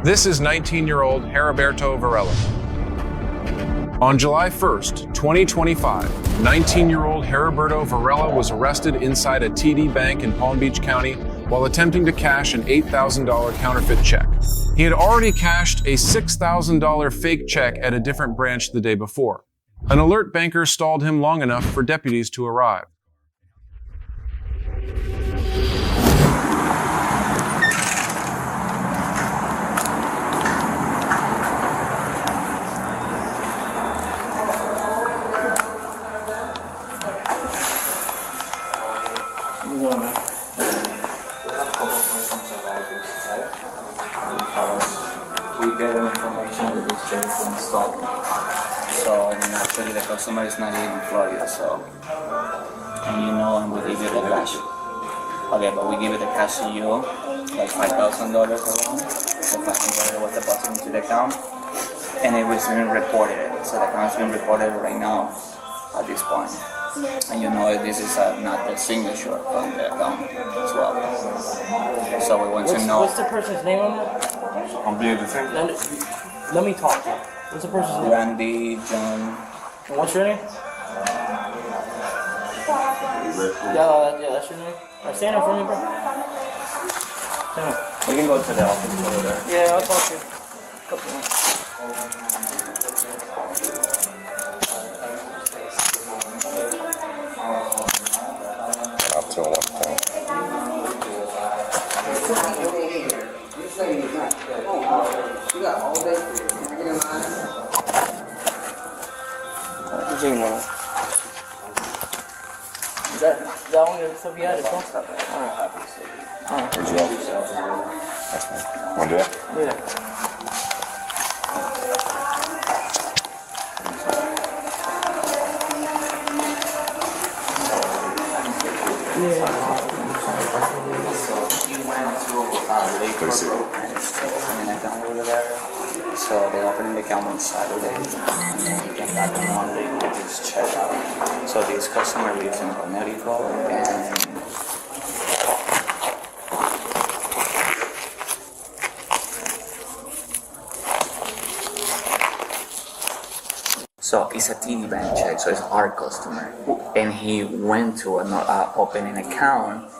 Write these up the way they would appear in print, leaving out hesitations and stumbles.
This is 19-year-old Heriberto Varela. On July 1st, 2025, 19-year-old Heriberto Varela was arrested inside a TD Bank in Palm Beach County while attempting to cash an $8,000 counterfeit check. He had already cashed a $6,000 fake check at a different branch the day before. An alert banker stalled him long enough for deputies to arrive. We get information that this check is installed. So actually the customer is not in Florida, so and we give you the cash. Okay, but we give you the cash to you, like $5,000 around. The $5,000 was deposited into the account, and it was being reported. So the account is being reported right now at this point. And this is not the signature from the account as well. So we want to know. What's the person's name on that? I'm being detained. Let me talk to you. What's the person's name? Randy, John. And what's your name? Yeah, that's your name. Stand up for me, bro. Stand up. We can go to the office over there. Yeah, I'll talk to you. Couple more. Up to 1 point. Is that one of the stuff you had? Alright. Where'd you go? That's fine. Want to do that? Yeah. So they opened the account on Saturday, and he came back on Monday with his check out. So this customer lives in Connecticut, and so it's a TD Bank check, so it's our customer, and he went to open an account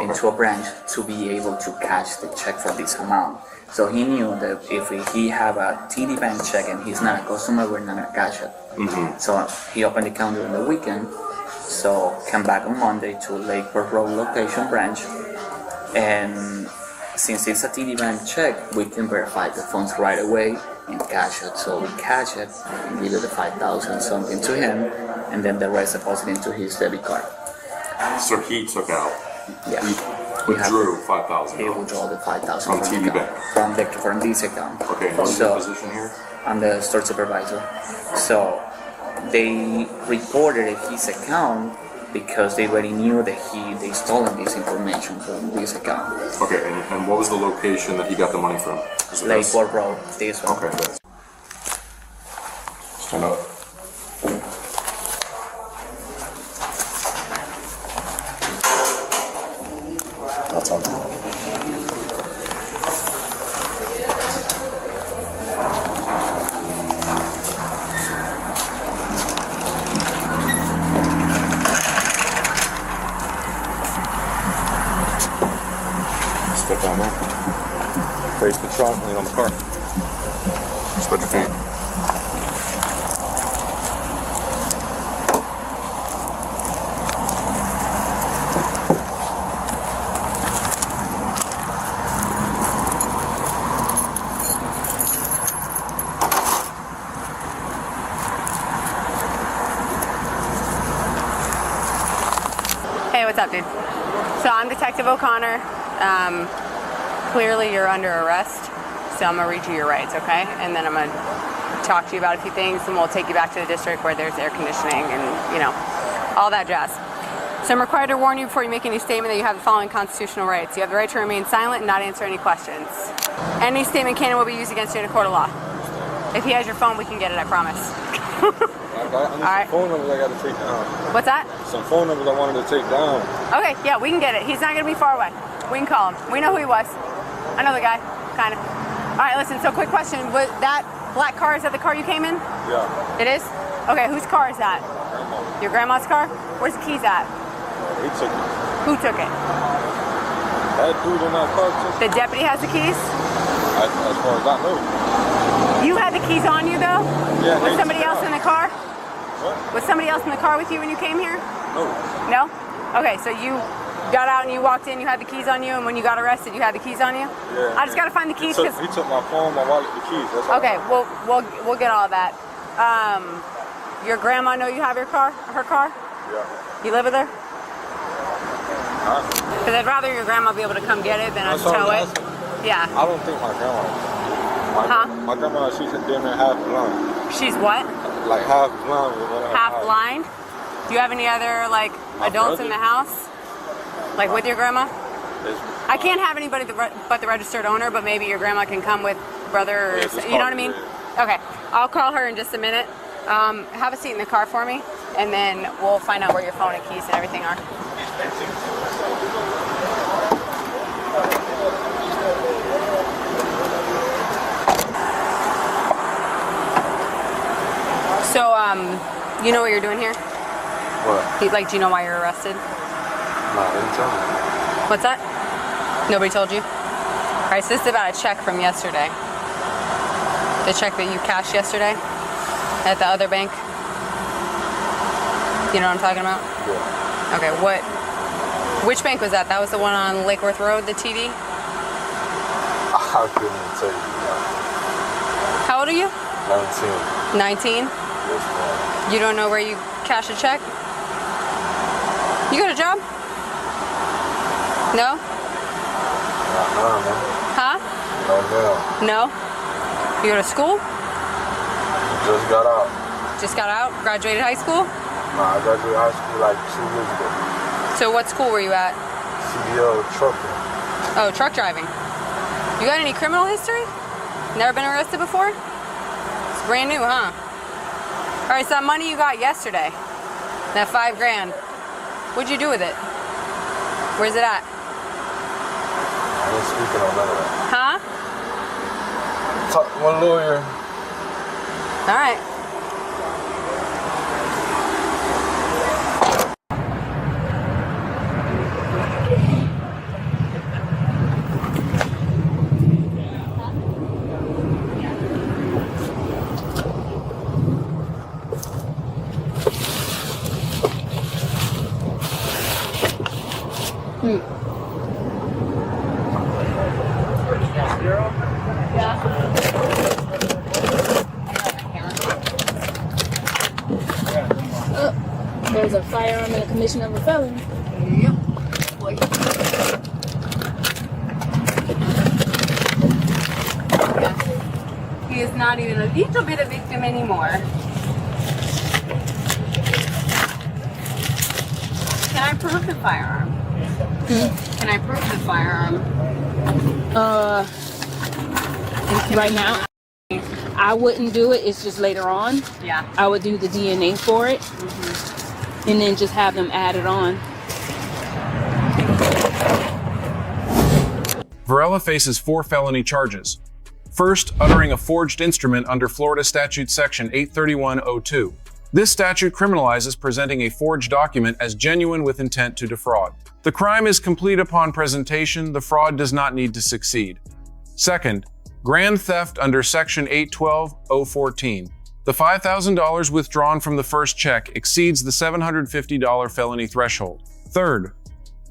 into a branch to be able to cash the check for this amount. So he knew that if he have a TD Bank check and he's not a customer, we're not gonna cash it. Mm-hmm. So he opened the account during the weekend. So came back on Monday to Lakeport Road location branch, and since it's a TD Bank check, we can verify the funds right away and cash it. So we cash it and give it the $5,000 something to him, and then the rest deposit into his debit card. So he took out. Yeah. He withdrew $5,000. He withdrew the $5,000 from TD Bank. From this account. Okay. What's your position here? I'm the store supervisor. So they reported his account because they already knew that they stolen this information from this account. Okay, and what was the location that he got the money from? Lakeport Road, this one. Okay, good. Stand up. That's on. Step down there. Face the trunk, lean on the car. Spread your feet. Hey, what's up, dude? So I'm Detective O'Connor. Clearly you're under arrest, so I'm gonna read you your rights, okay? And then I'm gonna talk to you about a few things, and we'll take you back to the district where there's air conditioning and, all that jazz. So I'm required to warn you before you make any statement that you have the following constitutional rights. You have the right to remain silent and not answer any questions. Any statement can and will be used against you in a court of law. If he has your phone, we can get it, I promise. All right. Some phone numbers I got to take down. What's that? Some phone numbers I wanted to take down. Okay, yeah, we can get it. He's not going to be far away. We can call him. We know who he was. I know the guy, kind of. All right, listen, so quick question. Was that black car, is that the car you came in? Yeah. It is? Okay, whose car is that? Grandma. Your grandma's car? Where's the keys at? He took it. Who took it? That dude in that car took it. The deputy has the keys? As far as I know. You had the keys on you though? Yeah. Was somebody else in the car? What? Was somebody else in the car with you when you came here? No. No? Okay, so you got out and you walked in, you had the keys on you, and when you got arrested, you had the keys on you? Yeah. I just gotta find the keys He because. took my phone, my wallet, the keys. That's all. Okay, we'll get all of that. Your grandma know you have her car? Yeah. You live with her? Huh? Because I'd rather your grandma be able to come get it than us That's what tow I it. was asking. Yeah. I don't think my grandma. Huh? My grandma, she's damn near half blind. She's what? Like half blind. with her Half eyes. blind? Do you have any other like My adults in brother. the house? Like with your grandma? It's- I can't have anybody but the registered owner, but maybe your grandma can come with brother or Yeah, just you know what I call mean? her, Okay, I'll call her in just a minute. Have a seat in the car for me, and then we'll find out where your phone and keys and everything are. So, you know what you're doing here? What? Like, do you know why you're arrested? Nah, they didn't tell me. What's that? Nobody told you? All right, so this is about a check from yesterday. The check that you cashed yesterday at the other bank. You know what I'm talking about? Yeah. Okay, which bank was that? That was the one on Lake Worth Road, the TD? I couldn't even tell you. How old are you? 19. 19? Yes, ma'am. You don't know where you cash a check? You got a job? No? Nah, man. Huh? No, ma'am. No? You go to school? Just got out. Just got out? Graduated high school? Nah, I graduated high school like 2 years ago. So what school were you at? CDL trucking. Oh, truck driving. You got any criminal history? Never been arrested before? It's brand new, huh? All right, so that money you got yesterday, that $5 grand, what'd you do with it? Where's it at? I ain't speaking on none of that. Huh? Talk to my lawyer. All right. There's a firearm and a commission of a felony. He is not even a little bit a victim anymore. Can I prove the firearm? Can I prove the firearm? Right now, I wouldn't do it. It's just later on. Yeah. I would do the DNA for it, and then just have them add it on. Varela faces 4 felony charges. First, uttering a forged instrument under Florida Statute Section 831.02. This statute criminalizes presenting a forged document as genuine with intent to defraud. The crime is complete upon presentation. The fraud does not need to succeed. Second, grand theft under Section 812.014. The $5,000 withdrawn from the first check exceeds the $750 felony threshold. Third,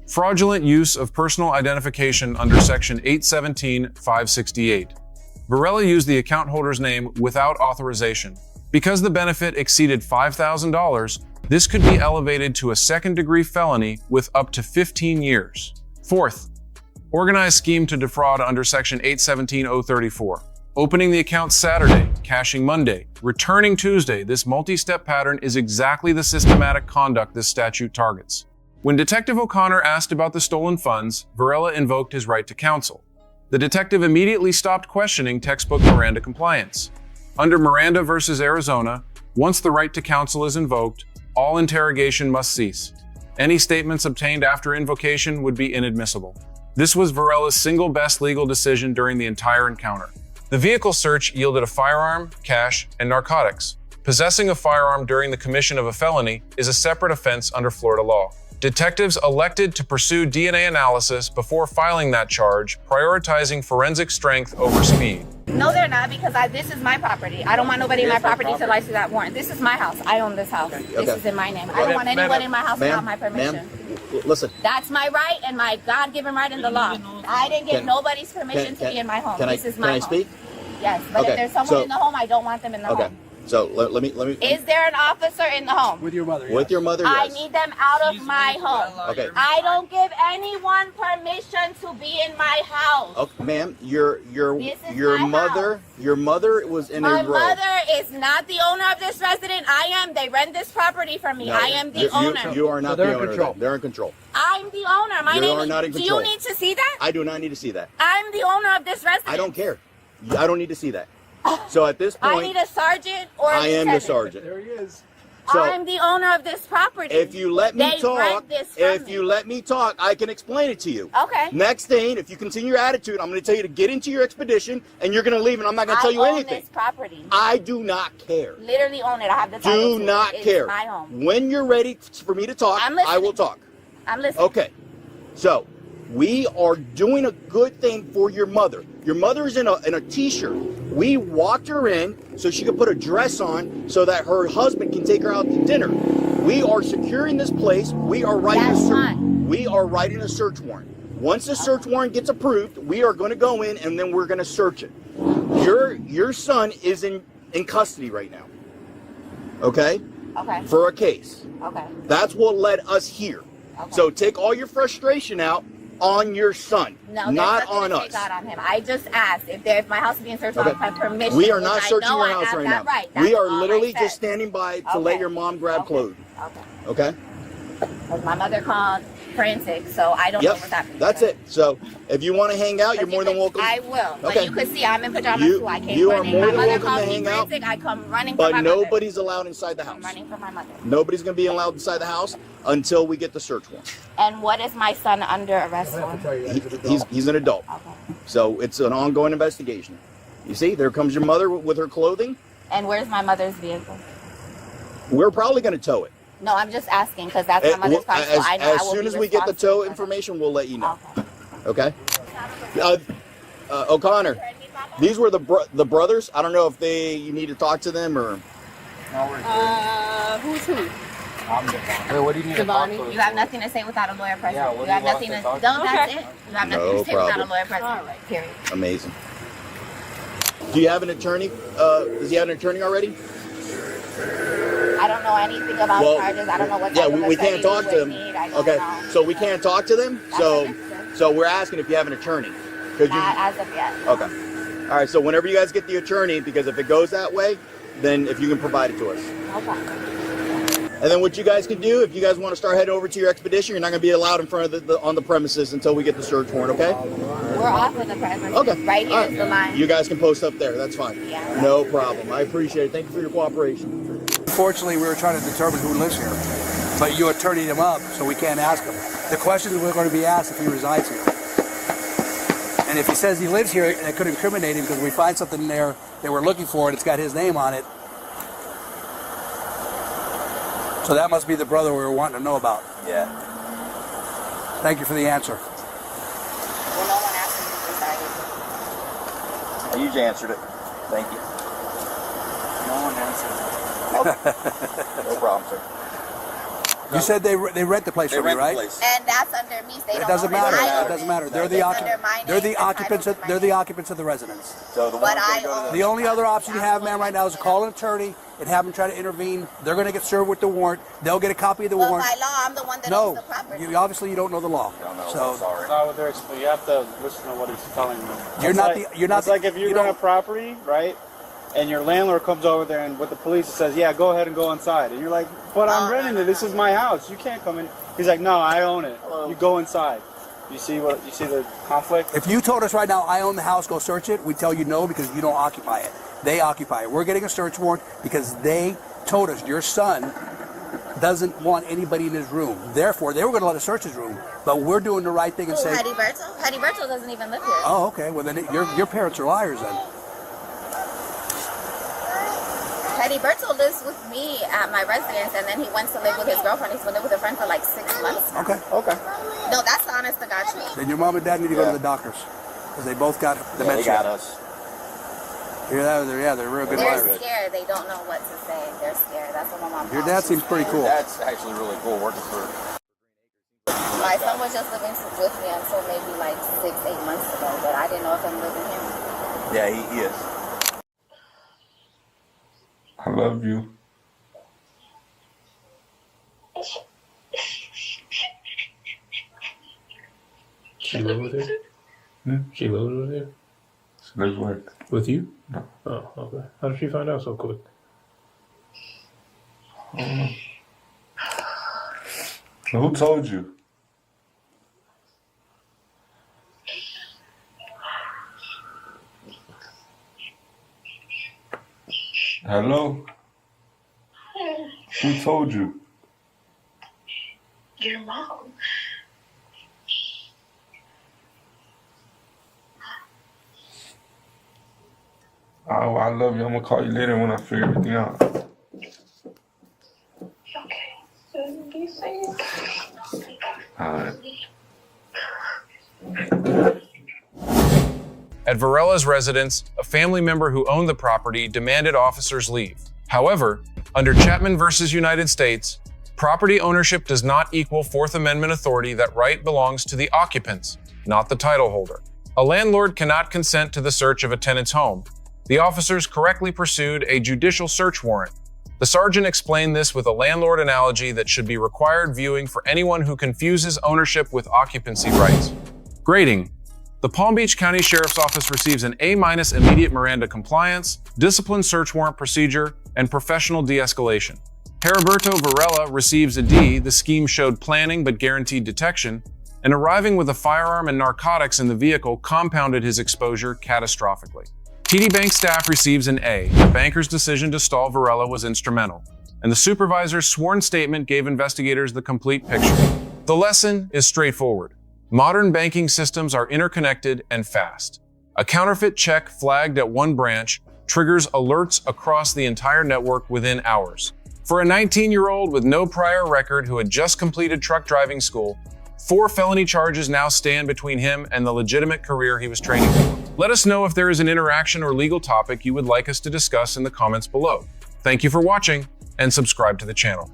fraudulent use of personal identification under Section 817.568. Varela used the account holder's name without authorization. Because the benefit exceeded $5,000, this could be elevated to a second-degree felony with up to 15 years. Fourth, organized scheme to defraud under Section 817.034. Opening the account Saturday, cashing Monday, returning Tuesday. This multi-step pattern is exactly the systematic conduct this statute targets. When Detective O'Connor asked about the stolen funds, Varela invoked his right to counsel. The detective immediately stopped questioning textbook Miranda compliance. Under Miranda versus Arizona, once the right to counsel is invoked, all interrogation must cease. Any statements obtained after invocation would be inadmissible. This was Varela's single best legal decision during the entire encounter. The vehicle search yielded a firearm, cash, and narcotics. Possessing a firearm during the commission of a felony is a separate offense under Florida law. Detectives elected to pursue DNA analysis before filing that charge, prioritizing forensic strength over speed. No, they're not, because this is my property. I don't want nobody in my property till I see that warrant. This is my house. I own this house. This is in my name. I don't want anybody in my house without my permission. Listen. That's my right and my God-given right in the law. I didn't get nobody's permission to be in my home. This is my home. Can I speak? Yes, but if there's someone in the home, I don't want them in the home. So let me. Is there an officer in the home? With your mother. With your mother, yes. I need them out of my home. Okay. I don't give anyone permission to be in my house. Okay, ma'am, your my mother, house. your mother was in My a row. mother is not the owner of this resident. I am. They rent this property from me. No, I am the owner. You are not the owner. Of that. They're in control. I'm the owner. My You name are is. not in Do control. you need to see that? I do not need to see that. I'm the owner of this resident. I don't care. I don't need to see that. So at this I point, need a sergeant or a I am the lieutenant. sergeant. There he is. So I'm the owner of this property. if you let me They talk, rent this from me. I can explain it to you. Okay. Next thing, if you continue your attitude, I'm going to tell you to get into your expedition, and you're going to leave, and I'm not going to tell you I own anything. this property. I do not care. Literally own it. I have the title Do to it. not It's care. my home. When you're ready for me to talk, I'm listening. I will talk. I'm listening. Okay. So, we are doing a good thing for your mother. Your mother is in a t-shirt. We walked her in so she could put a dress on so that her husband can take her out to dinner. We are securing this place. We are writing a search warrant. Once the search warrant gets approved, we are going to go in and then we're going to search it. Your son is in custody right now. Okay? Okay. For a case. Okay. That's what led us here. Okay. So take all your frustration out on your son, No, not there's on nothing to us. take out on him. I just asked if my house is being searched, I have permission. We are not I searching know your I house have right that now. right. That's We are all I literally said. just standing by to let your mom grab clothes. Okay. Okay? Because my mother called frantic, so I don't know what's happening. That's it. So if you want to hang out, you're more than welcome. I will. But Okay. you could see I'm in pajamas too. I came you are running. more My than mother welcome called to me hang out. frantic. I come running for my But mother. nobody's allowed inside the house. I'm running for my mother. Nobody's going to be allowed inside the house until we get the search warrant. And what is my son under arrest for? He's an adult. Okay. So it's an ongoing investigation. You see, there comes your mother with her clothing. And where's my mother's vehicle? We're probably going to tow it. No, I'm just asking because that's my mother's car, so I know I will As soon be as we get the responsible tow for that. information, we'll let you know. Okay. Okay? O'Connor, these were the brothers. I don't know if you need to talk to them or. Who's who? Hey, what do you need to talk to? You have nothing to say without a lawyer present. Yeah, what you do have you want nothing to to. talk No, to? that's it. You have nothing No to say without a problem. lawyer present. All right. Period. Amazing. Do you have an attorney? Does he have an attorney already? I don't know anything about charges. I don't know what. Yeah, type of we can't attorney talk you to would them. need. I don't Okay, know. so we can't talk to them. So we're asking if you have an attorney. Could you? Not as of yet. Okay. All right. So whenever you guys get the attorney, because if it goes that way, then if you can provide it to us. No problem. And then what you guys can do, if you guys want to start heading over to your expedition, you're not going to be allowed in front of on the premises until we get the search warrant, okay? We're off of the premises. Okay. Right here All is the line. You guys can post up there. That's fine. Yeah. No problem. I appreciate it. Thank you for your cooperation. Unfortunately, we were trying to determine who lives here, but you attorneyed him up, so we can't ask him. The questions we're going to be asked if he resides here. And if he says he lives here, it could incriminate him because we find something there that we're looking for and it's got his name on it. So that must be the brother we were wanting to know about. Yeah. Thank you for the answer. Well, no one asked me to decide. I usually answered it. Thank you. No one answered. No problem, sir. You said they rent the place from you, right? And that's under me. They It don't doesn't own matter. I own It doesn't matter. They're the It's under my they're the name. occupants. They're the occupants of the residence. So the But I own The only other option you have, ma'am, right now is to call an attorney and have them try to intervene. They're going to get served with the warrant. They'll get a copy of the Well, warrant. by law, I'm the one that No, owns the property. obviously you don't know the law. So No, you have to listen to what he's telling you. You're It's not like, the- you're not It's the- like if you you're on a don't- property, right? And your landlord comes over there and with the police says, "Yeah, go ahead and go inside." And you're like, "But I'm renting it. This is my house. You can't come in." He's like, "No, I own it. You go inside." You see the conflict? if you told us right now, I own the house, go search it, we tell you no because you don't occupy it. They occupy it. We're getting a search warrant because they told us your son doesn't want anybody in his room. Therefore, they were going to let us search his room, but we're doing the right thing and saying, Hattie Berto? Hattie Berto doesn't even live here. "Oh, okay. Well, then your parents are liars then." Heriberto lives with me at my residence, and then he went to live with his girlfriend. He's been living with a friend for like 6 months. Okay. No, that's the honest to God truth. Then your mom and dad need to go to the doctors. Because they both got dementia. They got us. Hear that? They're real good They're liars. scared. They don't know what to say. They're scared. That's what my mom Your calls dad me. seems pretty cool. That's actually really cool working for. My son was just living with me until maybe like 6-8 months ago, but I didn't know if I'm living him. Yeah, he is. I love you. She live with you? She lives with you? She lives where? With you? No. Oh, okay. How did she find out so quick? I don't know. Who told you? Hello? Who told you? Your mom. Oh, I love you. I'm gonna call you later when I figure everything out. Okay. Be safe. Alright. At Varela's residence, a family member who owned the property demanded officers leave. However, under Chapman versus United States, property ownership does not equal Fourth Amendment authority. That right belongs to the occupants, not the title holder. A landlord cannot consent to the search of a tenant's home. The officers correctly pursued a judicial search warrant. The sergeant explained this with a landlord analogy that should be required viewing for anyone who confuses ownership with occupancy rights. Grading. The Palm Beach County Sheriff's Office receives an A- immediate Miranda compliance, discipline search warrant procedure, and professional de-escalation. Heriberto Varela receives a D. The scheme showed planning but guaranteed detection, and arriving with a firearm and narcotics in the vehicle compounded his exposure catastrophically. TD Bank staff receives an A. The banker's decision to stall Varela was instrumental, and the supervisor's sworn statement gave investigators the complete picture. The lesson is straightforward. Modern banking systems are interconnected and fast. A counterfeit check flagged at one branch triggers alerts across the entire network within hours. For a 19-year-old with no prior record who had just completed truck driving school, 4 felony charges now stand between him and the legitimate career he was training for. Let us know if there is an interaction or legal topic you would like us to discuss in the comments below. Thank you for watching, and subscribe to the channel.